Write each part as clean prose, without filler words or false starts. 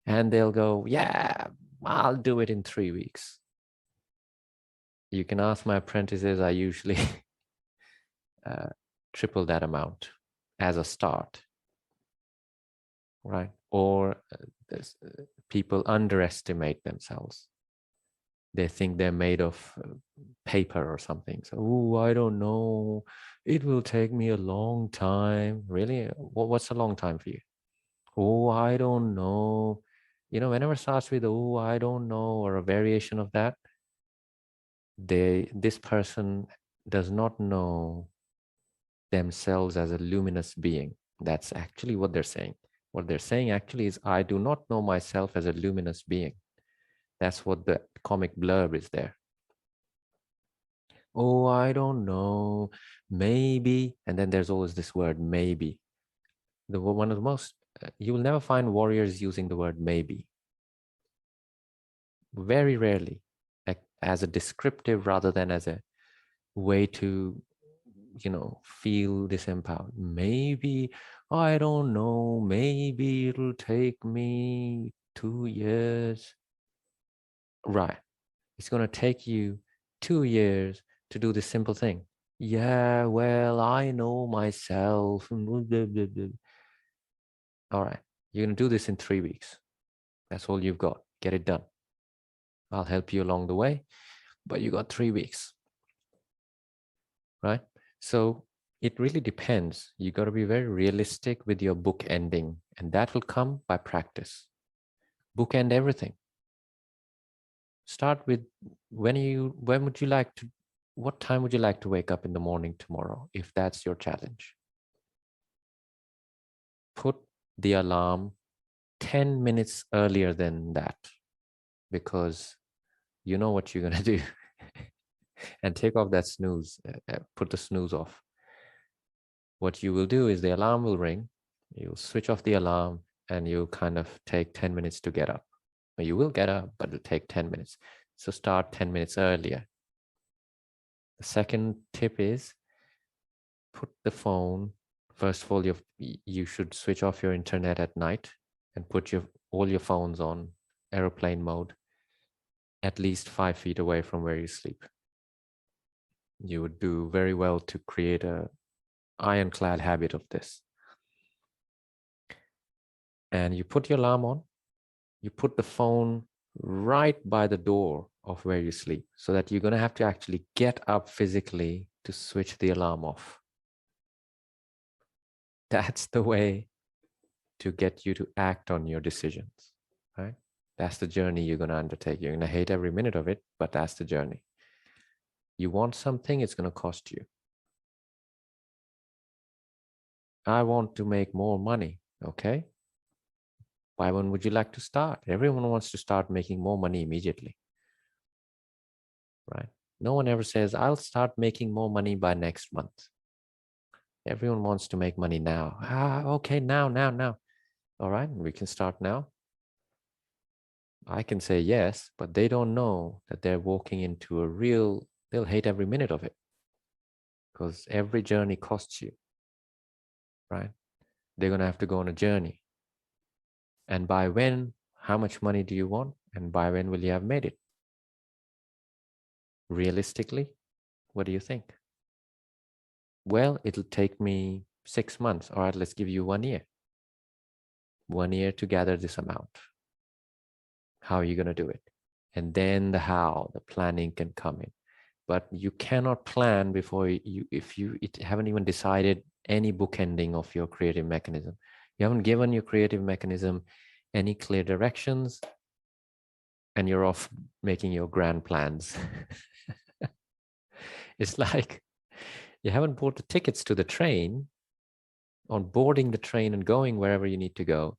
And they'll go, yeah, I'll do it in 3 weeks. You can ask my apprentices, I usually triple that amount as a start, right? Or people underestimate themselves. They think they're made of paper or something. So, oh, I don't know. It will take me a long time. Really? What's a long time for you? Oh, I don't know. Whenever it starts with, oh, I don't know, or a variation of that, this person does not know themselves as a luminous being. That's actually what they're saying. What they're saying actually is, I do not know myself as a luminous being. That's what the comic blurb is there. Oh, I don't know, maybe. And then there's always this word, maybe. One of the most, you will never find warriors using the word maybe. Very rarely, like as a descriptive rather than as a way to, feel disempowered. Maybe, I don't know, maybe it'll take me 2 years. Right. It's going to take you 2 years to do this simple thing. Yeah, well, I know myself. All right. You're going to do this in 3 weeks. That's all you've got. Get it done. I'll help you along the way, but you got 3 weeks. Right? So it really depends. You got to be very realistic with your book ending, and that will come by practice. Bookend everything. Start with what time would you like to wake up in the morning tomorrow, if that's your challenge? Put the alarm 10 minutes earlier than that, because you know what you're going to do. And take off that snooze, put the snooze off. What you will do is the alarm will ring, you'll switch off the alarm, and you'll kind of take 10 minutes to get up. You will get up, but it'll take 10 minutes. So start 10 minutes earlier. The second tip is put the phone, first of all, you should switch off your internet at night and put all your phones on airplane mode at least 5 feet away from where you sleep. You would do very well to create a ironclad habit of this. And you put your alarm on, you put the phone right by the door of where you sleep, so that you're going to have to actually get up physically to switch the alarm off. That's the way to get you to act on your decisions, right? That's the journey you're going to undertake. You're going to hate every minute of it, but that's the journey. You want something, it's going to cost you. I want to make more money. Okay. By when would you like to start? Everyone wants to start making more money immediately, right? No one ever says, I'll start making more money by next month. Everyone wants to make money now. Okay, now. All right, we can start now. I can say yes, but they don't know that they're walking into they'll hate every minute of it, because every journey costs you, right? They're going to have to go on a journey. And by when, how much money do you want? And by when will you have made it? Realistically, what do you think? Well, it'll take me 6 months. All right, let's give you 1 year. 1 year to gather this amount. How are you going to do it? And then the how, the planning can come in. But you cannot plan before if you haven't even decided any bookending of your creative mechanism. You haven't given your creative mechanism any clear directions, and you're off making your grand plans. It's like you haven't bought the tickets to the train, on boarding the train and going wherever you need to go.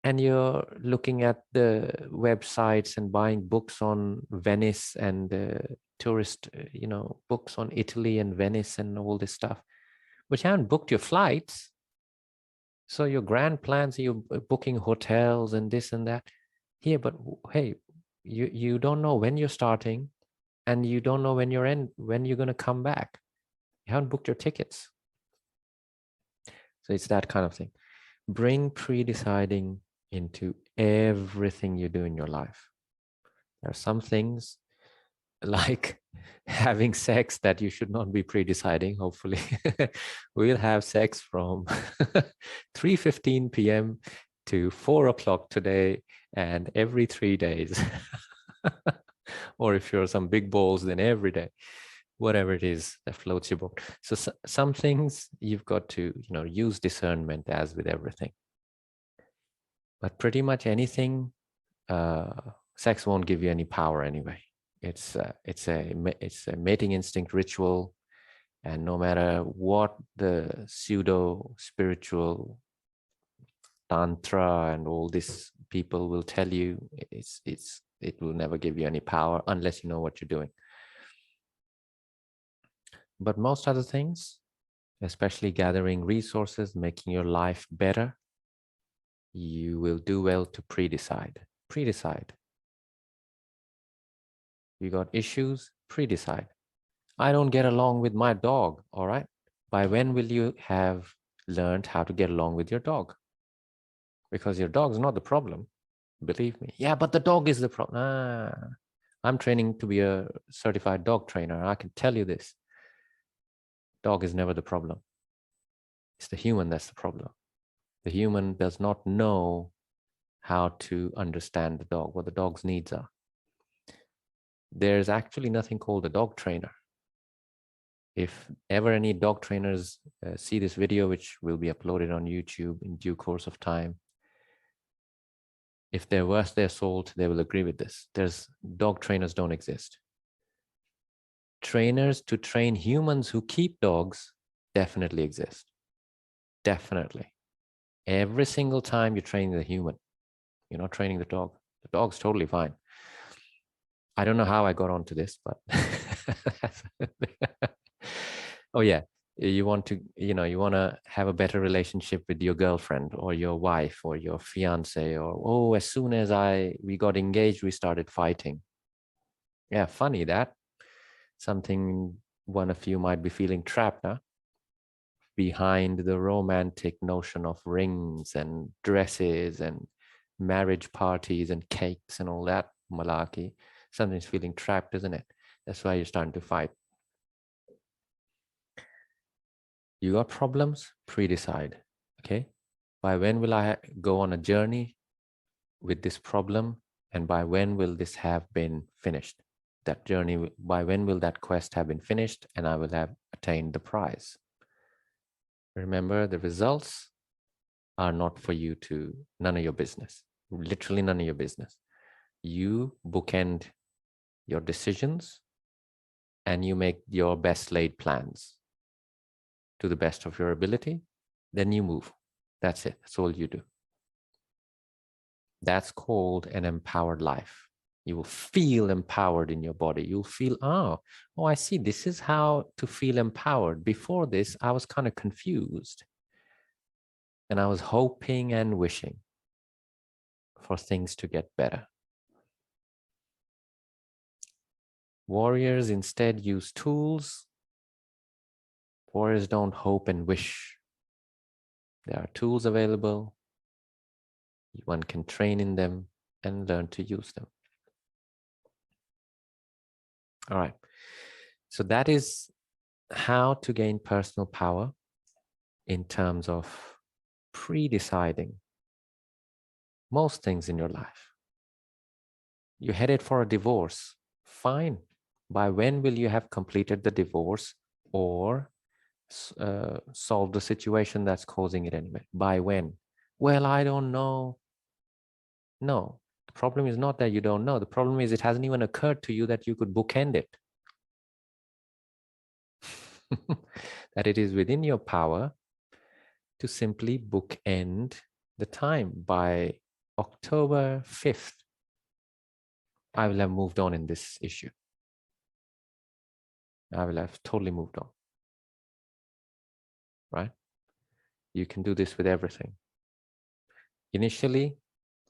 And you're looking at the websites and buying books on Venice and tourist, books on Italy and Venice and all this stuff. But you haven't booked your flights. So your grand plans, you're booking hotels and this and that. Here, but hey, you don't know when you're starting, and you don't know when when you're going to come back. You haven't booked your tickets. So it's that kind of thing. Bring pre-deciding into everything you do in your life. There are some things like having sex that you should not be pre-deciding. Hopefully we'll have sex from 3:15 p.m. to 4 o'clock today and every 3 days. Or if you're some big balls, then every day, whatever it is that floats your boat. So some things you've got to, use discernment, as with everything. But pretty much anything, sex won't give you any power anyway. It's a mating instinct ritual, and no matter what the pseudo spiritual tantra and all these people will tell you, it will never give you any power unless you know what you're doing. But most other things, especially gathering resources, making your life better, you will do well to pre-decide. Pre-decide. You got issues, pre-decide. I don't get along with my dog, all right? By when will you have learned how to get along with your dog? Because your dog's not the problem, believe me. Yeah, but the dog is the problem. I'm training to be a certified dog trainer. I can tell you this. Dog is never the problem. It's the human that's the problem. The human does not know how to understand the dog, what the dog's needs are. There's actually nothing called a dog trainer. If ever any dog trainers see this video, which will be uploaded on YouTube in due course of time, if they're worth their salt, they will agree with this. Dog trainers don't exist. Trainers to train humans who keep dogs definitely exist. Definitely. Every single time you're training the human, you're not training the dog. The dog's totally fine. I don't know how I got onto this, but oh yeah, you want to have a better relationship with your girlfriend or your wife or your fiance, or as soon as we got engaged, we started fighting. Yeah, funny that. Something one of you might be feeling trapped, huh? Behind the romantic notion of rings and dresses and marriage parties and cakes and all that malarkey. Something's feeling trapped, isn't it? That's why you're starting to fight. You got problems? Pre-decide, okay? By when will I go on a journey with this problem? And by when will this have been finished? That journey, by when will that quest have been finished and I will have attained the prize? Remember, the results are not for you to, none of your business, literally none of your business. You bookend your decisions and you make your best laid plans to the best of your ability, then you move. That's it. That's all you do. That's called an empowered life. You will feel empowered in your body. You'll feel, oh, I see. This is how to feel empowered. Before this, I was kind of confused. And I was hoping and wishing for things to get better. Warriors instead use tools. Warriors don't hope and wish. There are tools available. One can train in them and learn to use them. All right. So that is how to gain personal power in terms of pre-deciding most things in your life. You're headed for a divorce. Fine. By when will you have completed the divorce or solve the situation that's causing it anyway? By when? Well, I don't know. No, the problem is not that you don't know. The problem is it hasn't even occurred to you that you could bookend it. That it is within your power to simply bookend the time. By October 5th, I will have moved on in this issue. I will have totally moved on. Right? You can do this with everything. Initially,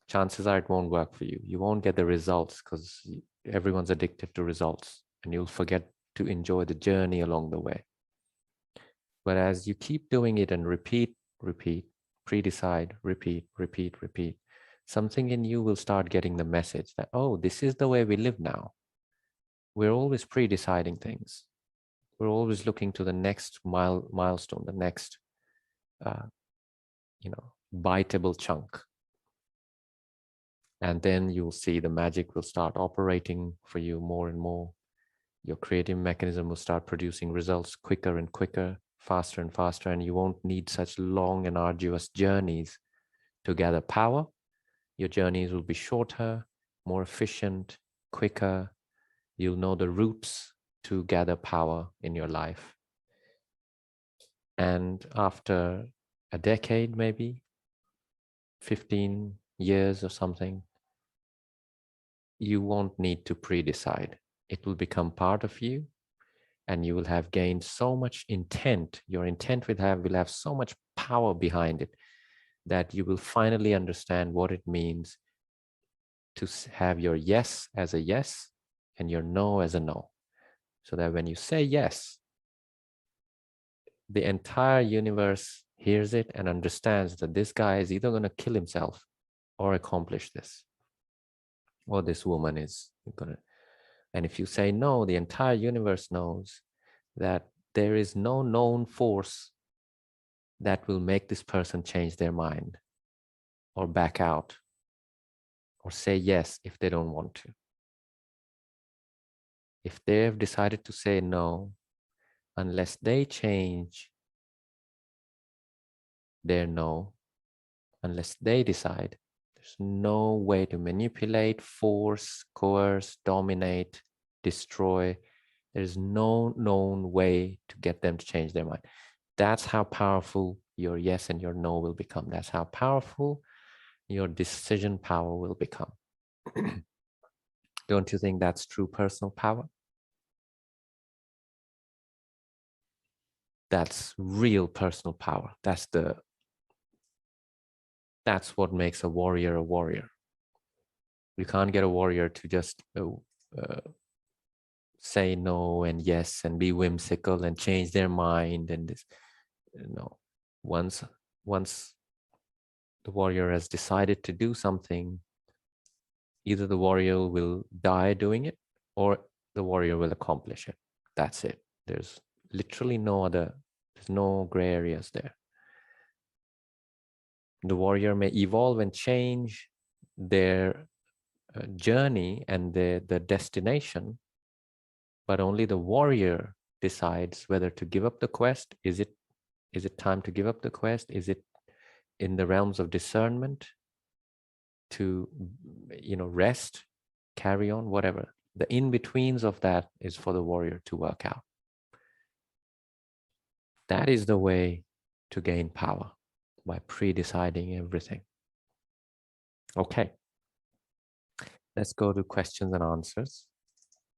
chances are it won't work for you. You won't get the results because everyone's addicted to results and you'll forget to enjoy the journey along the way. But as you keep doing it and repeat, pre-decide, repeat, something in you will start getting the message that, oh, this is the way we live now. We're always pre-deciding things. We're always looking to the next milestone, the next, biteable chunk. And then you'll see the magic will start operating for you more and more. Your creative mechanism will start producing results quicker and quicker, faster and faster, and you won't need such long and arduous journeys to gather power. Your journeys will be shorter, more efficient, quicker. You'll know the routes to gather power in your life. And after a decade, maybe 15 years or something, you won't need to pre-decide. It will become part of you, and you will have gained so much intent. Your intent will have so much power behind it that you will finally understand what it means to have your yes as a yes and your no as a no. So that when you say yes, the entire universe hears it and understands that this guy is either going to kill himself or accomplish this, or this woman is going to. And if you say no, the entire universe knows that there is no known force that will make this person change their mind or back out or say yes if they don't want to. If they've decided to say no, unless they change their no, unless they decide, there's no way to manipulate, force, coerce, dominate, destroy. There's no known way to get them to change their mind. That's how powerful your yes and your no will become. That's how powerful your decision power will become. Don't you think that's true personal power? That's real personal power. That's what makes a warrior a warrior. You can't get a warrior to just say no and yes and be whimsical and change their mind and this. No. Once the warrior has decided to do something, either the warrior will die doing it or the warrior will accomplish it. That's it. There's literally there's no gray areas there. The warrior may evolve and change their journey and the destination, but only the warrior decides whether to give up the quest. Is it time to give up the quest? Is it in the realms of discernment to rest, carry on, whatever? The in-betweens of that is for the warrior to work out. That is the way to gain power, by pre-deciding everything. Okay, let's go to questions and answers.